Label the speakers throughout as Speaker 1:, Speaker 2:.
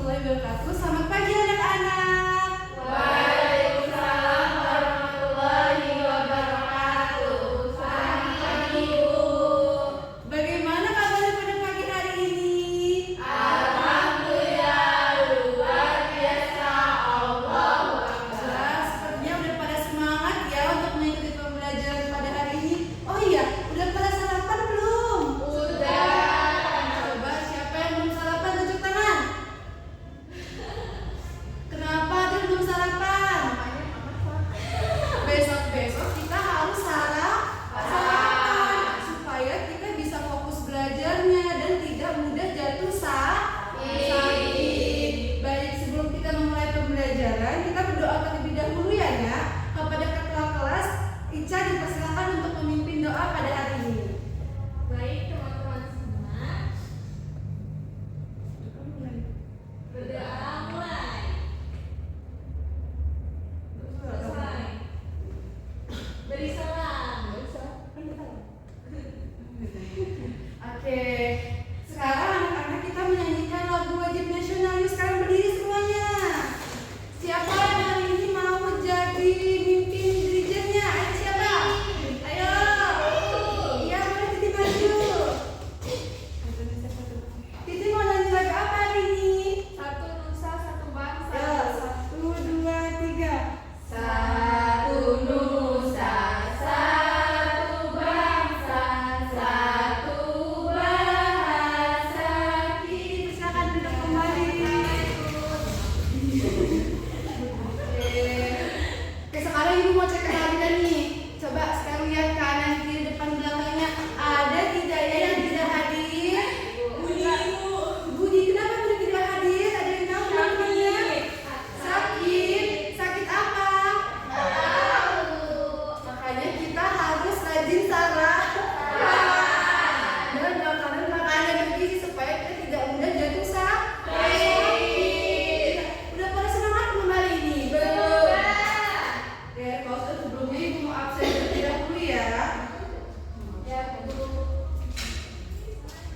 Speaker 1: warahmatullahi wabarakatuh. Selamat pagi anak-anak.
Speaker 2: Waalaikumsalam warahmatullahi wabarakatuh. Selamat pagi, Bu.
Speaker 1: Bagaimana kabarnya pada pagi hari ini?
Speaker 2: Alhamdulillah, luar biasa. Allahu Akbar.
Speaker 1: Sepertinya udah pada semangat ya untuk mengikuti pembelajaran pada hari ini. Oh iya, udah pada sarapan belum?
Speaker 2: Udah.
Speaker 1: Coba siapa yang belum sarapan tunjuk tangan. Kenapa dia belum sarapan? Besok-besok kita harus sarapan supaya kita bisa fokus belajarnya dan tidak mudah jatuh sakit. Baik, sebelum kita memulai pembelajaran, kita berdoa terlebih dahulu ya, Nak. Kepada ketua kelas, Ica dipersilakan untuk memimpin doa pada hari ini.
Speaker 2: Baik, teman-teman semua. Berdoa mulai. Selesai. Beri salam.
Speaker 1: Oke, sekarang anak-anak kita menyanyikan lagu wajib nasional. Yuk sekarang berdiri semuanya. Siapa yang hari ini mau jadi mimpin dirijennya? Ayo siapa? Ayo. Iya, boleh Titi maju. Titi mau nyanyi lagu apa hari ini?
Speaker 2: Satu nusa, satu bangsa.
Speaker 1: Ayo, 1, 2, 3.
Speaker 2: Satu nusa, satu bangsa, satu bahasa.
Speaker 1: Titi, silakan duduk kembali. Oke, sekarang ibu mau cek kehadiran nih. Coba sekarang lihat kanan kiri depan belakangnya. Ada tidak ya yang tidak hadir? Budi, kenapa Budi tidak hadir? Ada yang tahu namanya? Sakit. Sakit apa? Makanya kita harus rajin sarapan dan makanan makanan bergizi supaya kita tidak mudah jatuh sakit. Udah pada semangat belum hari ini? Oke, kalau sudah sebelumnya ibu mau absen terlebih dahulu ya.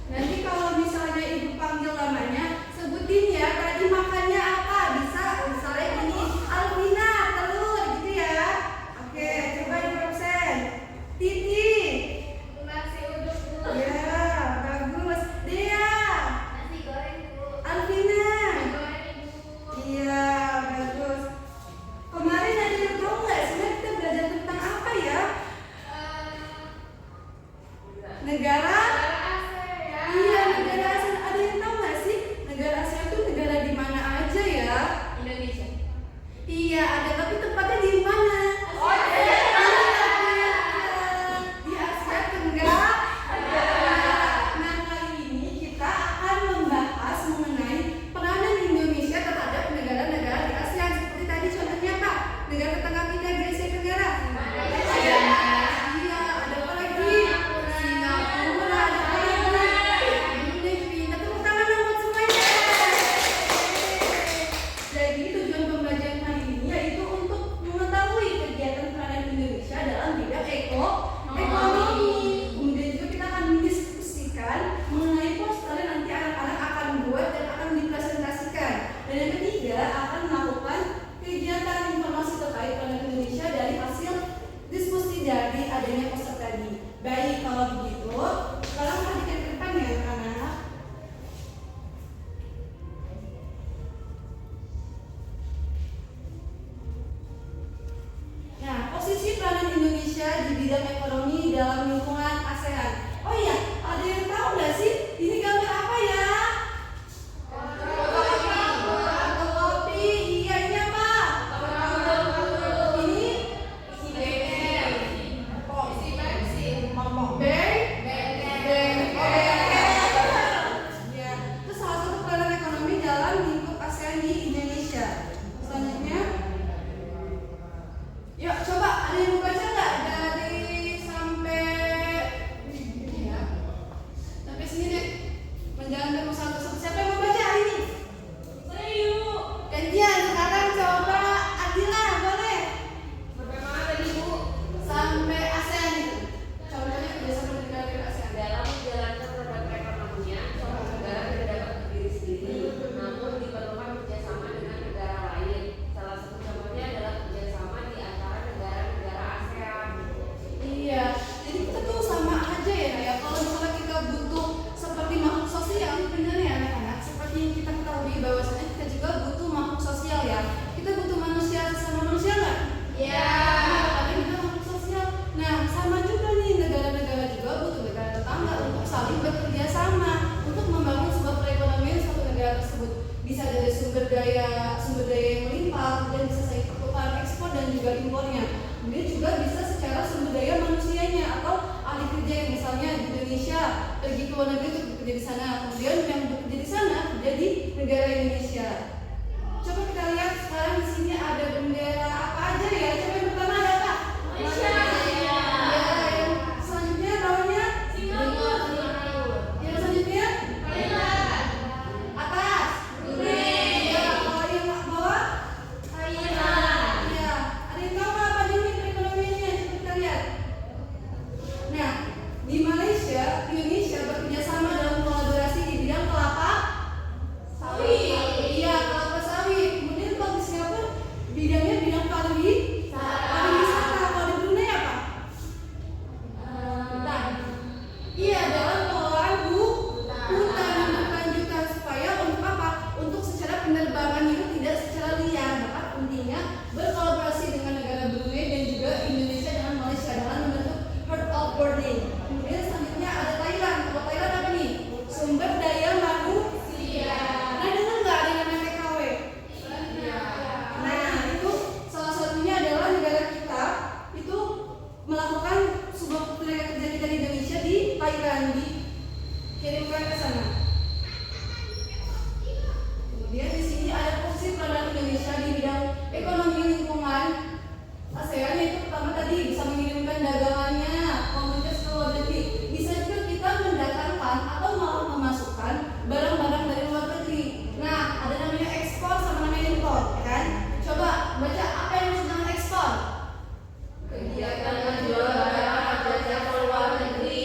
Speaker 1: Nanti kalau misalnya ibu panggil namanya, sebutin ya tadi makannya apa. Bisa misalnya ini Alvina telur gitu ya. Oke, coba ibu absen. Titi.
Speaker 2: Nasi uduk dulu.
Speaker 1: Ya, bagus. Dea.
Speaker 2: Nasi goreng dulu.
Speaker 1: Alvina.
Speaker 2: Goreng dulu.
Speaker 1: Iya, bagus. Kemarin ada yang tahu nggak sebenarnya kita belajar tentang apa ya? Negara? Iya, negara asal. Ada yang tahu nggak sih? Negara asal itu negara di mana aja ya?
Speaker 2: Indonesia.
Speaker 1: Iya, ada, tapi tempatnya di mana? Di Asia Tenggara. Nah, kali ini kita akan membahas mengenai bisa dari sumber daya yang melimpah, dan bisa saya pertukaran ekspor dan juga impornya. Kemudian juga bisa secara sumber daya manusianya atau ahli kerja yang misalnya di Indonesia pergi ke luar negeri untuk bekerja di sana, kemudian yang bekerja di sana kerja di negara Indonesia. Coba kita lihat sekarang di sini ada bendera apa aja ya? Coba yang pertama ada apa?
Speaker 2: Malaysia.
Speaker 1: Ya, yang selanjutnya bawahnya
Speaker 2: Singapura.
Speaker 1: yang selanjutnya
Speaker 2: Thailand.
Speaker 1: atas.
Speaker 2: Brunei.
Speaker 1: Ya, kalau yang bawah
Speaker 2: Thailand.
Speaker 1: ya, ada yang tahu apa jenis perekonomiannya? Coba kita lihat. Nah, di Malaysia, Indonesia bekerja sama dalam kolaborasi di bidang kelapa
Speaker 2: Sawit.
Speaker 1: Iya, kelapa sawit. Kemudian kalau di Singapura bidangnya bidang pariwisata. Kalau di Brunei apa? Iya, dalam pengelolaan hutan dan berkelanjutan supaya untuk apa? Untuk secara penerbangan itu tidak secara liar. Maka pentingnya berkolaborasi dengan negara Brunei dan juga Indonesia dengan Malaysia dalam membentuk herd of learning. Kemudian selanjutnya ada Thailand. Kalau Thailand apa nih? Sumber daya manusia. Nah, dengar nggak ada yang namanya TKW? Nah, itu salah satunya adalah negara kita itu melakukan sebuah tenaga kerja kita di Indonesia di Thailand, dikirimkan ke sana. Kemudian di sini ada posisi peranan Indonesia di bidang ekonomi lingkungan ASEAN, yaitu pertama tadi bisa mengirimkan dagangannya komoditas ke luar negeri. Bisa juga kita mendatangkan atau malah memasukkan barang-barang dari luar negeri. Nah, ada namanya ekspor sama namanya impor, ya kan? Coba baca apa yang maksud dengan ekspor?
Speaker 2: Kegiatan menjual barang jasa ke luar negeri.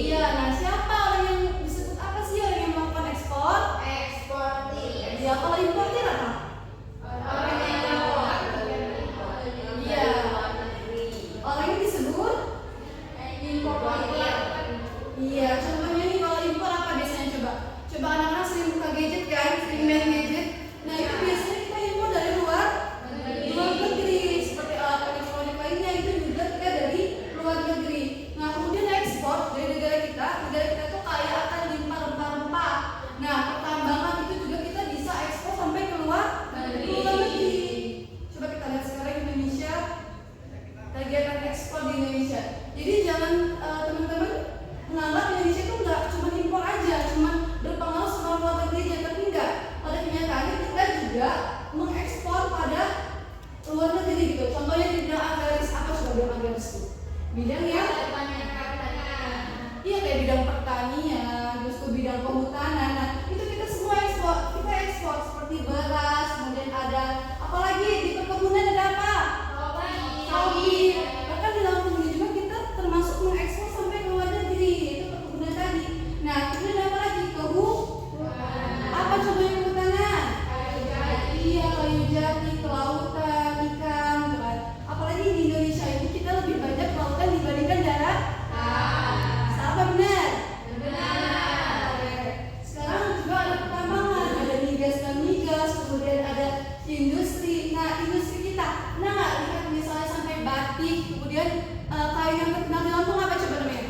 Speaker 1: Iya, nah siapa orang yang disebut apa sih orang yang melakukan ekspor?
Speaker 2: Eksportir.
Speaker 1: Ya, kalau importir apa?
Speaker 2: Orang yang keluar
Speaker 1: Iya.
Speaker 2: luar negeri.
Speaker 1: Orang yang disebut?
Speaker 2: Importir.
Speaker 1: Iya, contohnya nih kalau impor apa biasanya coba? Coba anak-anak sering buka gadget kan, sering main gadget. Nah, itu biasanya kita impor dari luar negeri. Seperti alat elektronik lainnya itu juga kita dari luar negeri. Nah, kemudian ekspor dari negara kita tuh kaya akan limpah rempah-rempah. Nah, pertambangan itu juga kita bisa ekspor sampai ke luar negeri. Coba kita lihat sekarang Indonesia, kegiatan ekspor di Indonesia. Jadi jangan teman-teman menganggap Indonesia itu nggak cuma impor aja, cuma berpengaruh sama luar negeri aja, tapi enggak. Pada kenyataannya kita juga mengekspor pada luar negeri gitu. Contohnya di bidang agraris, apa coba bidang agraris itu? Bidang yang iya kayak bidang pertanian, terus ke bidang kehutanan. Nah, itu kita semua ekspor. Kita ekspor seperti beras, kemudian ada apalagi di perkebunan ada apa? Sawit. Bahkan di dalam negeri juga kita termasuk mengekspor sampai ke luar negeri, itu perkebunan tadi. Nah, kemudian apa lagi? Apa contohnya kehutanan? Iya, kayu jati, kelautan, ikan, gitu kan. Apalagi di Indonesia ini kita lebih banyak kelautan dibandingkan darat. Salah apa benar? Oke. Sekarang juga ada pertambangan, ada migas dan migas, kemudian ada industri. Nah, industri kita, pernah nggak lihat misalnya sampai batik, kemudian kain yang terkenal di Lampung apa coba namanya?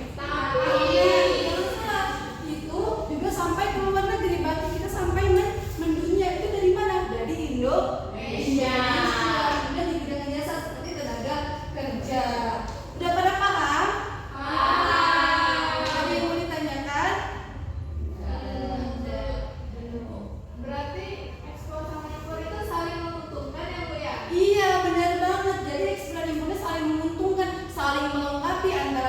Speaker 1: Iya, itu juga sampai ke luar negeri. Batik kita sampai mendunia, itu dari mana? Dari Indonesia. Kemudian di bidang jasa seperti tenaga kerja. Udah pada paham? Ada yang mau ditanyakan?
Speaker 2: Berarti ekspor sama impor itu saling menguntungkan ya Bu ya?
Speaker 1: Iya, benar banget. Jadi ekspor dan impor saling menguntungkan, saling melengkapi antara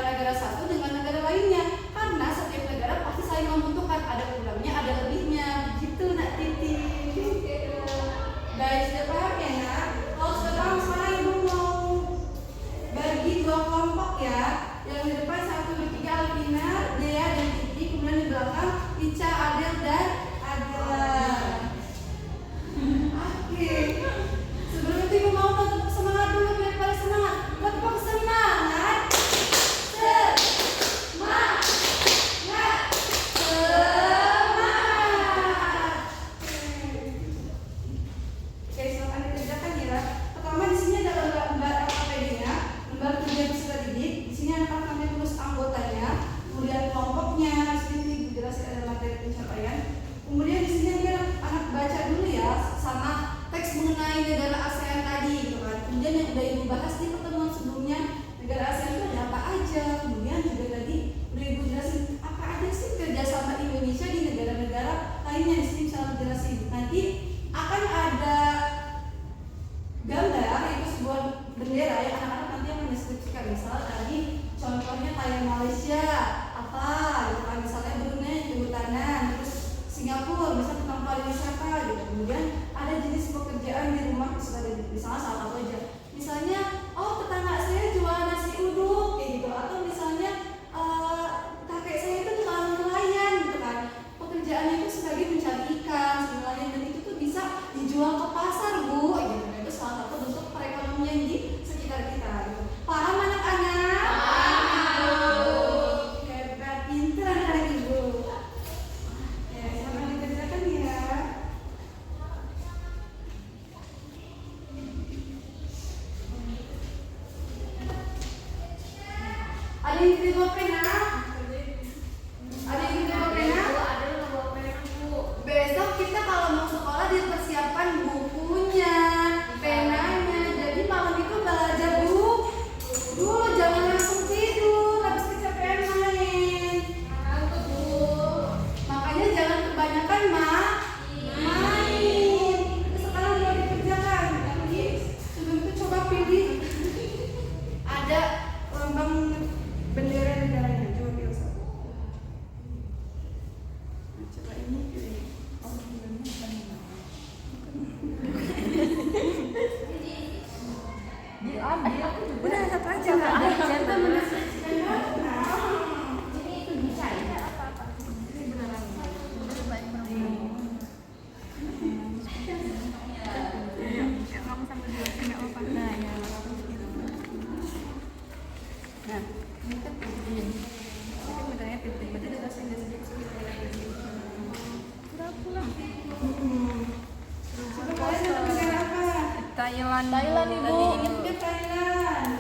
Speaker 1: yang tidak bawa pena? Ada yang tidak bawa pena?
Speaker 2: Ada yang bawa pena, Bu.
Speaker 1: Besok kita kalau mau sekolah dipersiapkan bukunya, penanya. Jadi malam itu belajar dulu, jangan langsung tidur habis kecapean main.
Speaker 2: Ngantuk, Bu.
Speaker 1: Makanya jangan kebanyakan main. Sekarang mau dikerjakan. Jadi sebelum itu coba pilih. Ada lambang bendera negaranya. Coba pilih satu. Nah, coba ini pilih. Oh, pilihnya bukan ini. Udah satu aja nggak ada. Siapa menasihkan warna?
Speaker 2: Ini itu bisa ya apa-apa. Ini beneran.
Speaker 3: Kamu sambil dulu nggak apa-apa. Nah, ya. Nah, ini kan pimpin. Ini kan benarnya pimpin. Berarti ada bahasa Inggris sedikit. Udah pulang.
Speaker 1: Coba kalian ada negara apa?
Speaker 3: Thailand.
Speaker 2: Thailand, Ibu.
Speaker 3: Tadi
Speaker 1: Ini ke Thailand.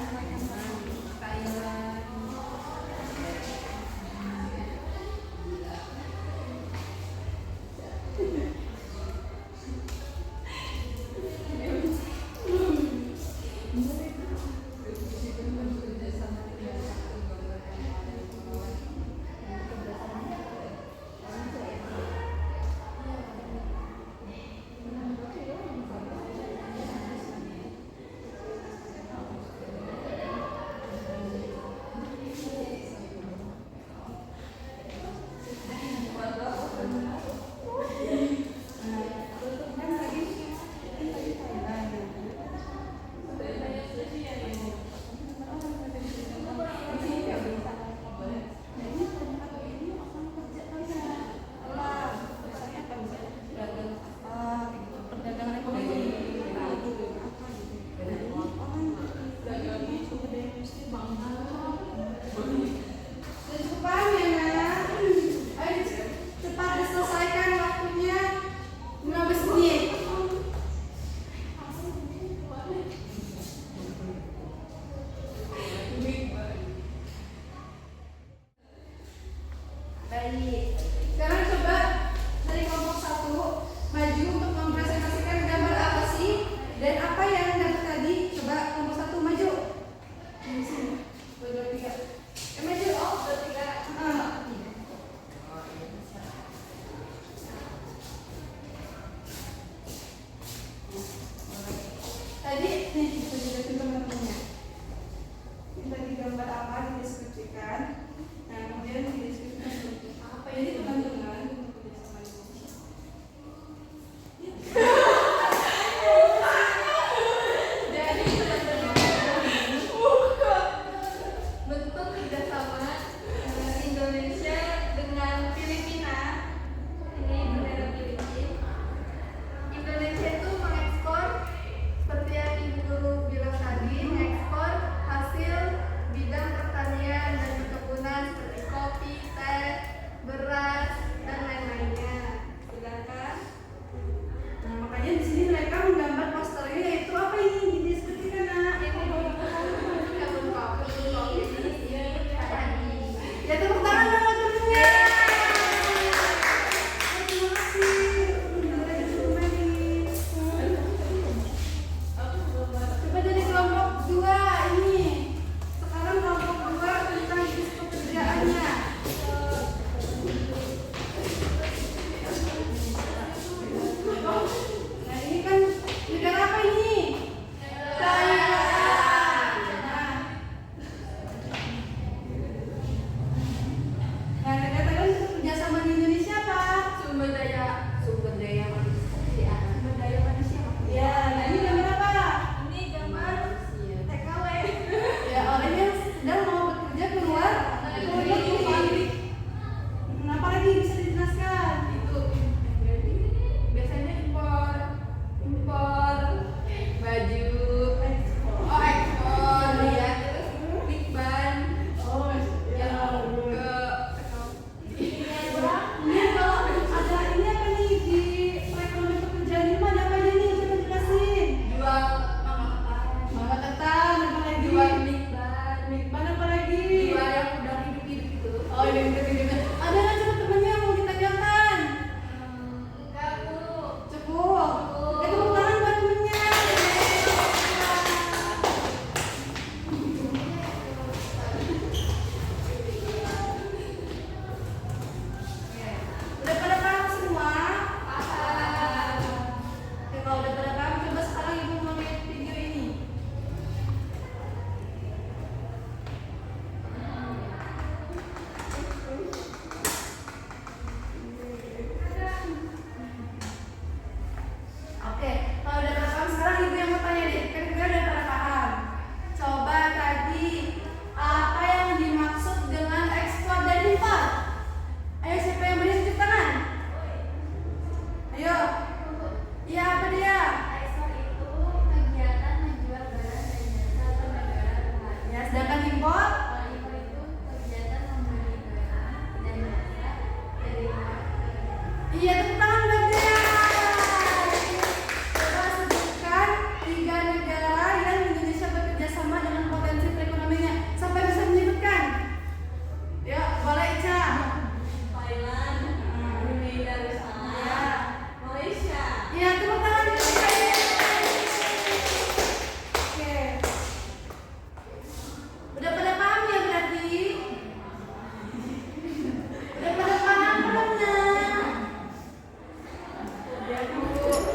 Speaker 1: Baik. Sekarang coba dari kelompok 1 maju untuk mempresentasikan gambar apa sih dan apa yang dapat tadi. Coba kelompok 1 maju. Di sini. 1, 2, 3. Maju. Oh, 2, 3. Tadi nih bisa dilihatin teman-temannya. Ini tadi gambar apa dideskripsikan. Nah, kemudian dideskripsikan seperti apa ini teman-teman untuk kerjasama Indonesia.
Speaker 2: Jadi bentuk kerjasama Indonesia dengan Filipina. Ini bendera Filipina. Indonesia itu mengekspor seperti yang Ibu Guru bilang tadi, mengekspor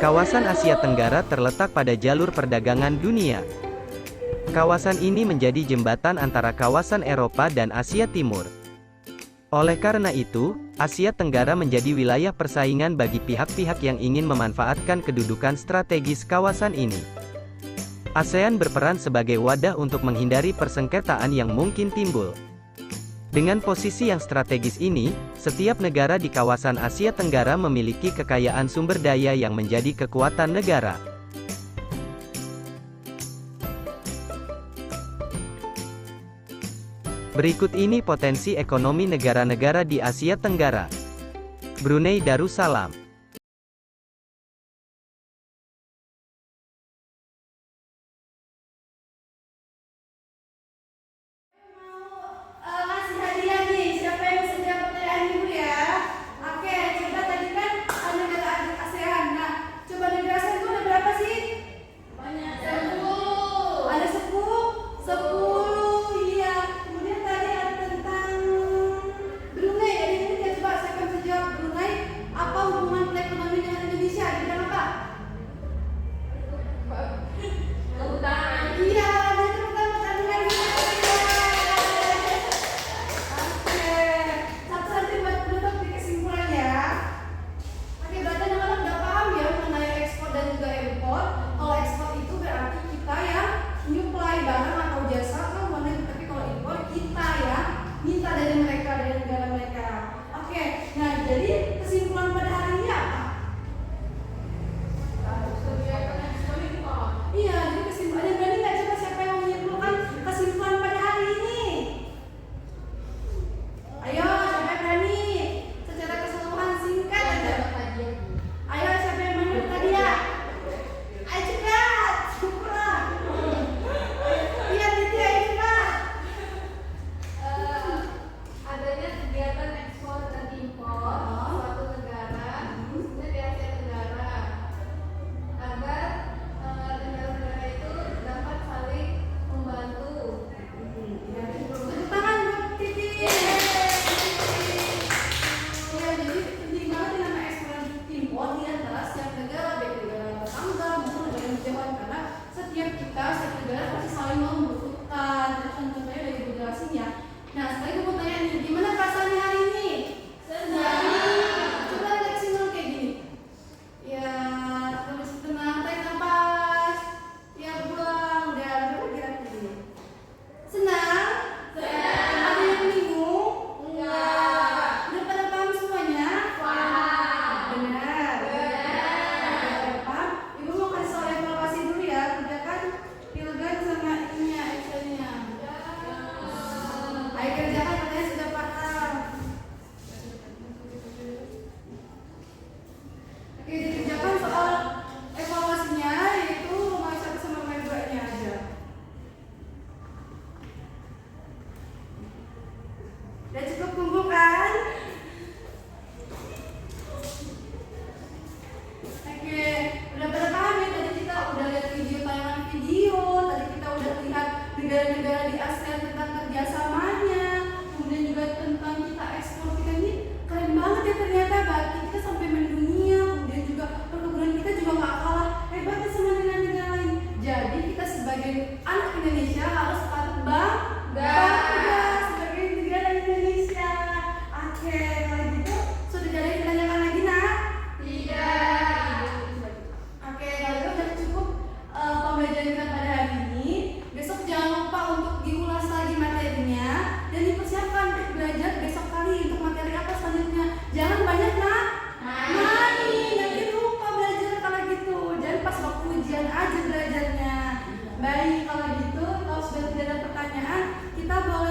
Speaker 4: Kawasan Asia Tenggara terletak pada jalur perdagangan dunia. Kawasan ini menjadi jembatan antara kawasan Eropa dan Asia Timur. Oleh karena itu, Asia Tenggara menjadi wilayah persaingan bagi pihak-pihak yang ingin memanfaatkan kedudukan strategis kawasan ini. ASEAN berperan sebagai wadah untuk menghindari persengketaan yang mungkin timbul. Dengan posisi yang strategis ini, setiap negara di kawasan Asia Tenggara memiliki kekayaan sumber daya yang menjadi kekuatan negara. Berikut ini potensi ekonomi negara-negara di Asia Tenggara. Brunei Darussalam.
Speaker 1: Kasih hadiah nih, siapa yang bisa jawab pertanyaan ibu ya? Oke, coba tadi kan negara ASEAN. Nah, coba negara ASEAN itu ada berapa sih?
Speaker 2: Banyak.
Speaker 1: 10. Ada 10? 10, iya. Kemudian tadi ada tentang Brunei. Jadi ini kita coba saya akan jawab Brunei. Apa hubungan ekonomi dengan Indonesia? Di bidang apa?
Speaker 2: Kehutanan.
Speaker 1: Iya, dia itu pertama kali lagi. Oke, satu-satu buat penutup di kesimpulan ya. Oke, berarti anak-anak udah paham ya mengenai ekspor dan juga impor. Kalau ekspor itu berarti kita yang nyuplai barang atau jasa ke luar negeri, tapi kalau impor kita ya minta dari mereka, dari negara mereka. Oke, nah jadi kesimpulan pada hari ini apa?
Speaker 2: Kebijakan ekspor impor.
Speaker 1: Iya, jadi kesimpulannya berani nggak coba siapa yang menyimpulkan kesimpulan pada hari ini? Ayo, siapa yang berani? Secara keseluruhan singkat aja. Ayo, siapa yang menurut tadi ya? Ayo cepat, syukurlah. Iya, Titi, ayo cepat.
Speaker 2: Adanya kegiatan ekspor dan impor suatu negara, khususnya di Asia Tenggara, agar negara-negara itu dapat saling membantu.
Speaker 1: Tepuk tangan buat Titi. Iya, jadi penting banget yang namanya ekspor dan impor di antara setiap negara, baik negara tetangga maupun negara berjauhan, karena setiap negara pasti saling membutuhkan. Terus contohnya udah ibu jelasin ya. Nah, sekarang gue mau tanya nih, gimana perasaannya hari ini? Senang. Coba relaxing dulu kayak gini. Ya, terus tenang, tarik nafas. Ya, buang. Udah, gerak gini. Senang? Ada yang bingung?
Speaker 2: Enggak.
Speaker 1: Udah pada paham semuanya?
Speaker 2: Paham.
Speaker 1: Benar. Udah paham? Ibu mau kasih soal evaluasi dulu ya. Kerjakan Pilgan sama ininya, Excelnya. Ayo kerjakan, katanya sudah paham. Oke, dikerjakan soal evaluasinya, yaitu nomor 1 sama nomor 2-nya aja. Udah cukup kumpul kan? Oke, udah pada paham ya? Tadi kita udah lihat tayangan video, tadi kita udah lihat negara-negara di ASEAN tentang kerjasamanya, kemudian juga tentang kita ekspor kita ini keren banget ya ternyata, berarti kita sampai mendunia, kemudian juga perkebunan kita juga nggak kalah hebatnya sama negara-negara lain. Jadi kita sebagai anak Indonesia harus patut bangga sebagai negara Indonesia. Oke, kalau gitu sudah ada yang ditanyakan lagi nak?
Speaker 2: Tidak.
Speaker 1: Oke, kalau itu udah cukup pembelajaran kita pada hari ini. Besok jangan lupa untuk diulas lagi materinya dan dipersiapkan untuk belajar besok kali untuk materi apa selanjutnya. Jangan banyak nak main, nanti lupa belajar kalau gitu. Jangan pas waktu ujian aja belajarnya. Baik, kalau gitu kalau sudah tidak ada pertanyaan, kita boleh